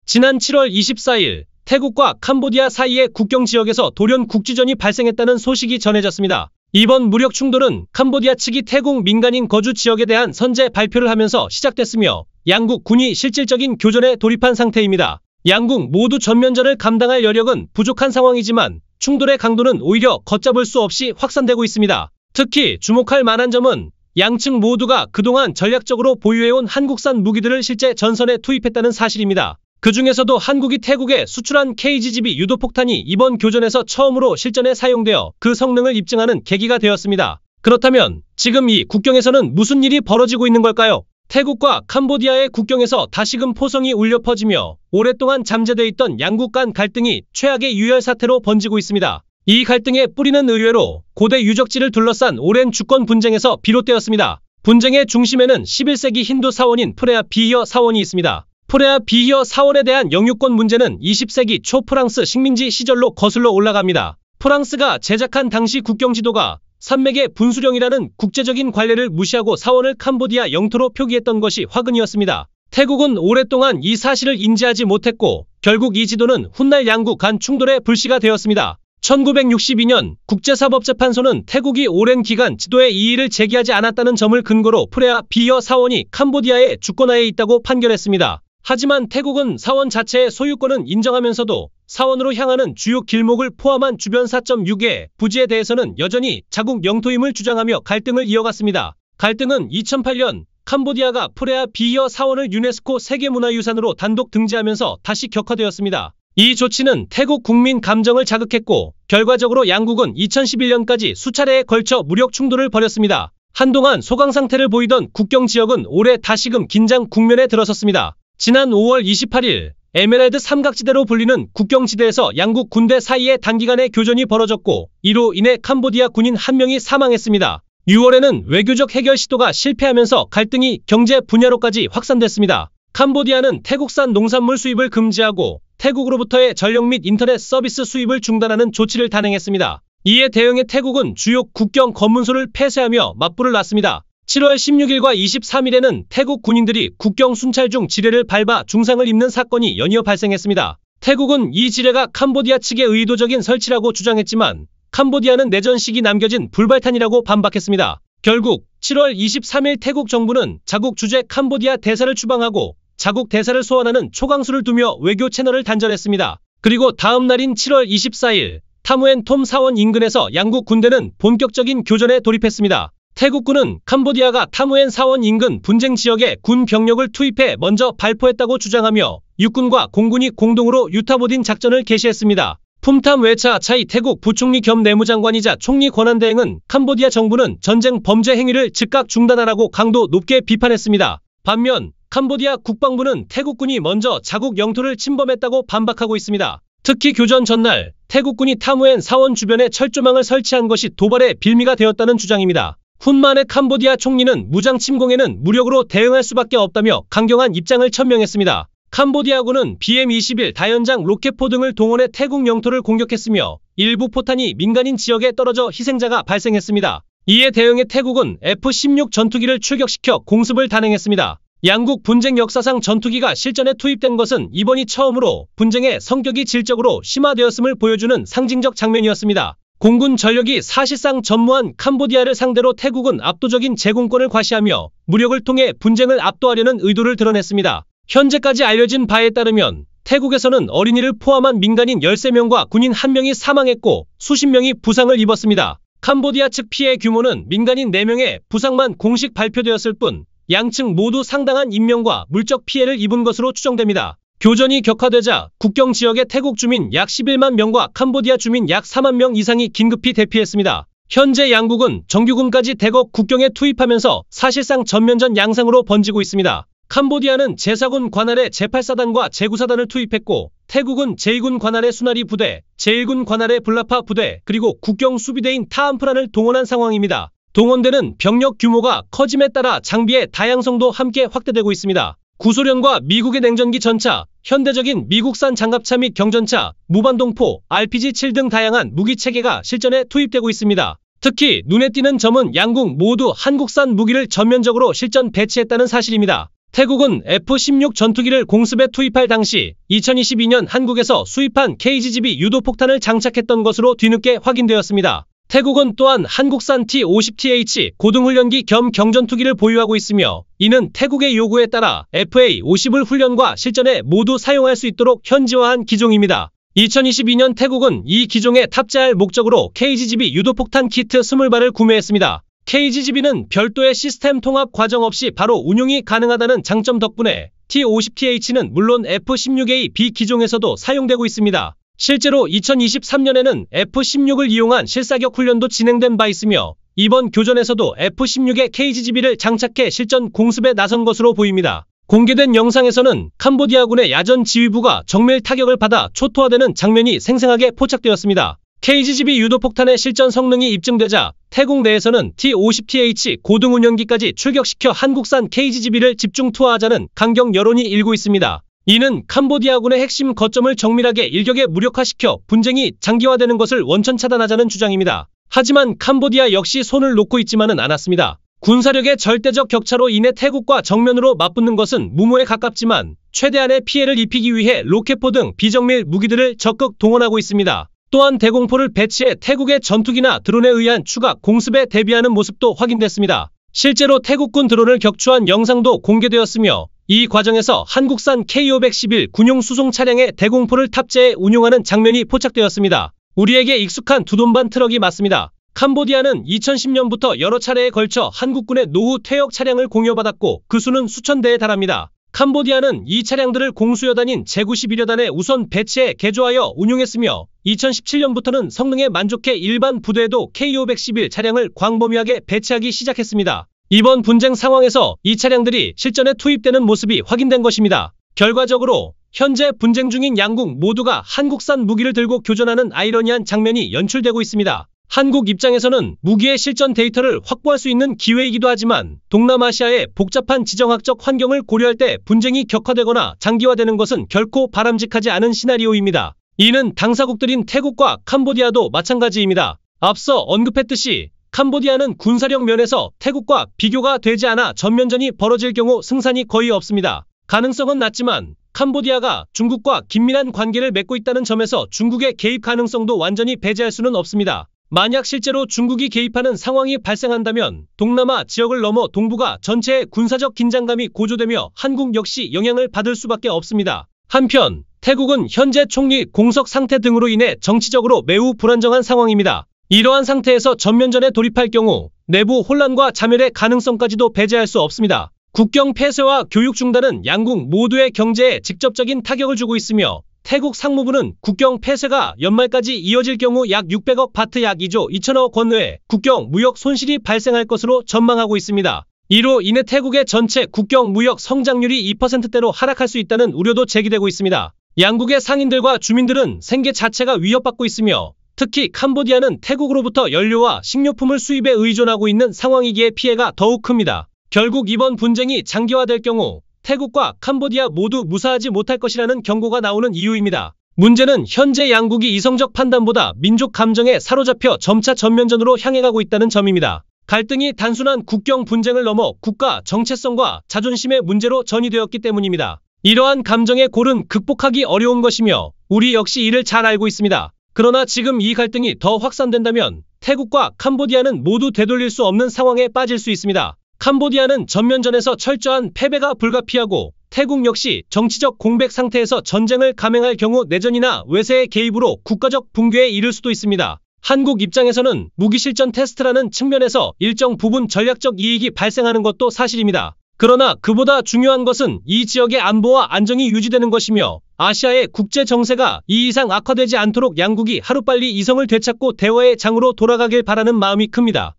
지난 7월 24일 태국과 캄보디아 사이의 국경 지역에서 돌연 국지전이 발생했다는 소식이 전해졌습니다. 이번 무력 충돌은 캄보디아 측이 태국 민간인 거주 지역에 대한 선제 발표를 하면서 시작됐으며 양국 군이 실질적인 교전에 돌입한 상태입니다. 양국 모두 전면전을 감당할 여력은 부족한 상황이지만 충돌의 강도는 오히려 걷잡을 수 없이 확산되고 있습니다. 특히 주목할 만한 점은 양측 모두가 그동안 전략적으로 보유해온 한국산 무기들을 실제 전선에 투입했다는 사실입니다. 그 중에서도 한국이 태국에 수출한 KGB 유도폭탄이 이번 교전에서 처음으로 실전에 사용되어 그 성능을 입증하는 계기가 되었습니다. 그렇다면 지금 이 국경에서는 무슨 일이 벌어지고 있는 걸까요? 태국과 캄보디아의 국경에서 다시금 포성이 울려 퍼지며 오랫동안 잠재돼 있던 양국 간 갈등이 최악의 유혈 사태로 번지고 있습니다. 이 갈등의 뿌리는 의외로 고대 유적지를 둘러싼 오랜 주권 분쟁에서 비롯되었습니다. 분쟁의 중심에는 11세기 힌두 사원인 프레아 비히어 사원이 있습니다. 프레아 비히어 사원에 대한 영유권 문제는 20세기 초 프랑스 식민지 시절로 거슬러 올라갑니다. 프랑스가 제작한 당시 국경 지도가 산맥의 분수령이라는 국제적인 관례를 무시하고 사원을 캄보디아 영토로 표기했던 것이 화근이었습니다. 태국은 오랫동안 이 사실을 인지하지 못했고 결국 이 지도는 훗날 양국 간 충돌의 불씨가 되었습니다. 1962년 국제사법재판소는 태국이 오랜 기간 지도에 이의를 제기하지 않았다는 점을 근거로 프레아 비히어 사원이 캄보디아의 주권하에 있다고 판결했습니다. 하지만 태국은 사원 자체의 소유권은 인정하면서도 사원으로 향하는 주요 길목을 포함한 주변 4.6의 부지에 대해서는 여전히 자국 영토임을 주장하며 갈등을 이어갔습니다. 갈등은 2008년 캄보디아가 프레아 비히어 사원을 유네스코 세계문화유산으로 단독 등재하면서 다시 격화되었습니다. 이 조치는 태국 국민 감정을 자극했고 결과적으로 양국은 2011년까지 수차례에 걸쳐 무력 충돌을 벌였습니다. 한동안 소강 상태를 보이던 국경 지역은 올해 다시금 긴장 국면에 들어섰습니다. 지난 5월 28일 에메랄드 삼각지대로 불리는 국경지대에서 양국 군대 사이에 단기간에 교전이 벌어졌고 이로 인해 캄보디아 군인 1명이 사망했습니다. 6월에는 외교적 해결 시도가 실패하면서 갈등이 경제 분야로까지 확산됐습니다. 캄보디아는 태국산 농산물 수입을 금지하고 태국으로부터의 전력 및 인터넷 서비스 수입을 중단하는 조치를 단행했습니다. 이에 대응해 태국은 주요 국경 검문소를 폐쇄하며 맞불을 놨습니다. 7월 16일과 23일에는 태국 군인들이 국경 순찰 중 지뢰를 밟아 중상을 입는 사건이 연이어 발생했습니다. 태국은 이 지뢰가 캄보디아 측의 의도적인 설치라고 주장했지만 캄보디아는 내전 시기 남겨진 불발탄이라고 반박했습니다. 결국 7월 23일 태국 정부는 자국 주재 캄보디아 대사를 추방하고 자국 대사를 소환하는 초강수를 두며 외교 채널을 단절했습니다. 그리고 다음 날인 7월 24일 타무엔 톰 사원 인근에서 양국 군대는 본격적인 교전에 돌입했습니다. 태국군은 캄보디아가 타무엔 사원 인근 분쟁 지역에 군 병력을 투입해 먼저 발포했다고 주장하며 육군과 공군이 공동으로 유타보딘 작전을 개시했습니다. 품탐 외차 차이 태국 부총리 겸 내무장관이자 총리 권한대행은 캄보디아 정부는 전쟁 범죄 행위를 즉각 중단하라고 강도 높게 비판했습니다. 반면 캄보디아 국방부는 태국군이 먼저 자국 영토를 침범했다고 반박하고 있습니다. 특히 교전 전날 태국군이 타무엔 사원 주변에 철조망을 설치한 것이 도발의 빌미가 되었다는 주장입니다. 훈만의 캄보디아 총리는 무장 침공에는 무력으로 대응할 수밖에 없다며 강경한 입장을 천명했습니다. 캄보디아군은 BM-21 다연장 로켓포 등을 동원해 태국 영토를 공격했으며 일부 포탄이 민간인 지역에 떨어져 희생자가 발생했습니다. 이에 대응해 태국은 F-16 전투기를 출격시켜 공습을 단행했습니다. 양국 분쟁 역사상 전투기가 실전에 투입된 것은 이번이 처음으로 분쟁의 성격이 질적으로 심화되었음을 보여주는 상징적 장면이었습니다. 공군 전력이 사실상 전무한 캄보디아를 상대로 태국은 압도적인 제공권을 과시하며 무력을 통해 분쟁을 압도하려는 의도를 드러냈습니다. 현재까지 알려진 바에 따르면 태국에서는 어린이를 포함한 민간인 13명과 군인 1명이 사망했고 수십 명이 부상을 입었습니다. 캄보디아 측 피해 규모는 민간인 4명의 부상만 공식 발표되었을 뿐 양측 모두 상당한 인명과 물적 피해를 입은 것으로 추정됩니다. 교전이 격화되자 국경 지역의 태국 주민 약 11만 명과 캄보디아 주민 약 4만 명 이상이 긴급히 대피했습니다. 현재 양국은 정규군까지 대거 국경에 투입하면서 사실상 전면전 양상으로 번지고 있습니다. 캄보디아는 제4군 관할의 제8사단과 제9사단을 투입했고 태국은 제2군 관할의 수나리 부대, 제1군 관할의 블라파 부대 그리고 국경 수비대인 타암프란을 동원한 상황입니다. 동원되는 병력 규모가 커짐에 따라 장비의 다양성도 함께 확대되고 있습니다. 구소련과 미국의 냉전기 전차, 현대적인 미국산 장갑차 및 경전차, 무반동포, RPG-7 등 다양한 무기체계가 실전에 투입되고 있습니다. 특히 눈에 띄는 점은 양국 모두 한국산 무기를 전면적으로 실전 배치했다는 사실입니다. 태국은 F-16 전투기를 공습에 투입할 당시 2022년 한국에서 수입한 KGB 유도폭탄을 장착했던 것으로 뒤늦게 확인되었습니다. 태국은 또한 한국산 T-50TH 고등훈련기 겸 경전투기를 보유하고 있으며 이는 태국의 요구에 따라 FA-50을 훈련과 실전에 모두 사용할 수 있도록 현지화한 기종입니다. 2022년 태국은 이 기종에 탑재할 목적으로 KGB 유도폭탄 키트 20발을 구매했습니다. KGB는 별도의 시스템 통합 과정 없이 바로 운용이 가능하다는 장점 덕분에 T-50TH는 물론 F-16A/B 기종에서도 사용되고 있습니다. 실제로 2023년에는 F-16을 이용한 실사격 훈련도 진행된 바 있으며 이번 교전에서도 F-16에 KGB를 장착해 실전 공습에 나선 것으로 보입니다. 공개된 영상에서는 캄보디아군의 야전 지휘부가 정밀 타격을 받아 초토화되는 장면이 생생하게 포착되었습니다. KGB 유도폭탄의 실전 성능이 입증되자 태국 내에서는 T-50TH 고등운용기까지 출격시켜 한국산 KGB를 집중 투하하자는 강경 여론이 일고 있습니다. 이는 캄보디아군의 핵심 거점을 정밀하게 일격에 무력화시켜 분쟁이 장기화되는 것을 원천 차단하자는 주장입니다. 하지만 캄보디아 역시 손을 놓고 있지만은 않았습니다. 군사력의 절대적 격차로 인해 태국과 정면으로 맞붙는 것은 무모에 가깝지만 최대한의 피해를 입히기 위해 로켓포 등 비정밀 무기들을 적극 동원하고 있습니다. 또한 대공포를 배치해 태국의 전투기나 드론에 의한 추가 공습에 대비하는 모습도 확인됐습니다. 실제로 태국군 드론을 격추한 영상도 공개되었으며 이 과정에서 한국산 K511 군용 수송 차량에 대공포를 탑재해 운용하는 장면이 포착되었습니다. 우리에게 익숙한 두돈반 트럭이 맞습니다. 캄보디아는 2010년부터 여러 차례에 걸쳐 한국군의 노후 퇴역 차량을 공여받았고 그 수는 수천 대에 달합니다. 캄보디아는 이 차량들을 공수여단인 제91여단에 우선 배치해 개조하여 운용했으며 2017년부터는 성능에 만족해 일반 부대에도 K511 차량을 광범위하게 배치하기 시작했습니다. 이번 분쟁 상황에서 이 차량들이 실전에 투입되는 모습이 확인된 것입니다. 결과적으로 현재 분쟁 중인 양국 모두가 한국산 무기를 들고 교전하는 아이러니한 장면이 연출되고 있습니다. 한국 입장에서는 무기의 실전 데이터를 확보할 수 있는 기회이기도 하지만 동남아시아의 복잡한 지정학적 환경을 고려할 때 분쟁이 격화되거나 장기화되는 것은 결코 바람직하지 않은 시나리오입니다. 이는 당사국들인 태국과 캄보디아도 마찬가지입니다. 앞서 언급했듯이 캄보디아는 군사력 면에서 태국과 비교가 되지 않아 전면전이 벌어질 경우 승산이 거의 없습니다. 가능성은 낮지만 캄보디아가 중국과 긴밀한 관계를 맺고 있다는 점에서 중국의 개입 가능성도 완전히 배제할 수는 없습니다. 만약 실제로 중국이 개입하는 상황이 발생한다면 동남아 지역을 넘어 동북아 전체의 군사적 긴장감이 고조되며 한국 역시 영향을 받을 수밖에 없습니다. 한편 태국은 현재 총리 공석 상태 등으로 인해 정치적으로 매우 불안정한 상황입니다. 이러한 상태에서 전면전에 돌입할 경우 내부 혼란과 자멸의 가능성까지도 배제할 수 없습니다. 국경 폐쇄와 교육 중단은 양국 모두의 경제에 직접적인 타격을 주고 있으며 태국 상무부는 국경 폐쇄가 연말까지 이어질 경우 약 600억 바트 약 2조 2천억 원의 국경 무역 손실이 발생할 것으로 전망하고 있습니다. 이로 인해 태국의 전체 국경 무역 성장률이 2%대로 하락할 수 있다는 우려도 제기되고 있습니다. 양국의 상인들과 주민들은 생계 자체가 위협받고 있으며 특히 캄보디아는 태국으로부터 연료와 식료품을 수입에 의존하고 있는 상황이기에 피해가 더욱 큽니다. 결국 이번 분쟁이 장기화될 경우 태국과 캄보디아 모두 무사하지 못할 것이라는 경고가 나오는 이유입니다. 문제는 현재 양국이 이성적 판단보다 민족 감정에 사로잡혀 점차 전면전으로 향해 가고 있다는 점입니다. 갈등이 단순한 국경 분쟁을 넘어 국가 정체성과 자존심의 문제로 전이되었기 때문입니다. 이러한 감정의 골은 극복하기 어려운 것이며 우리 역시 이를 잘 알고 있습니다. 그러나 지금 이 갈등이 더 확산된다면 태국과 캄보디아는 모두 되돌릴 수 없는 상황에 빠질 수 있습니다. 캄보디아는 전면전에서 철저한 패배가 불가피하고 태국 역시 정치적 공백 상태에서 전쟁을 감행할 경우 내전이나 외세의 개입으로 국가적 붕괴에 이를 수도 있습니다. 한국 입장에서는 무기 실전 테스트라는 측면에서 일정 부분 전략적 이익이 발생하는 것도 사실입니다. 그러나 그보다 중요한 것은 이 지역의 안보와 안정이 유지되는 것이며 아시아의 국제 정세가 이 이상 악화되지 않도록 양국이 하루빨리 이성을 되찾고 대화의 장으로 돌아가길 바라는 마음이 큽니다.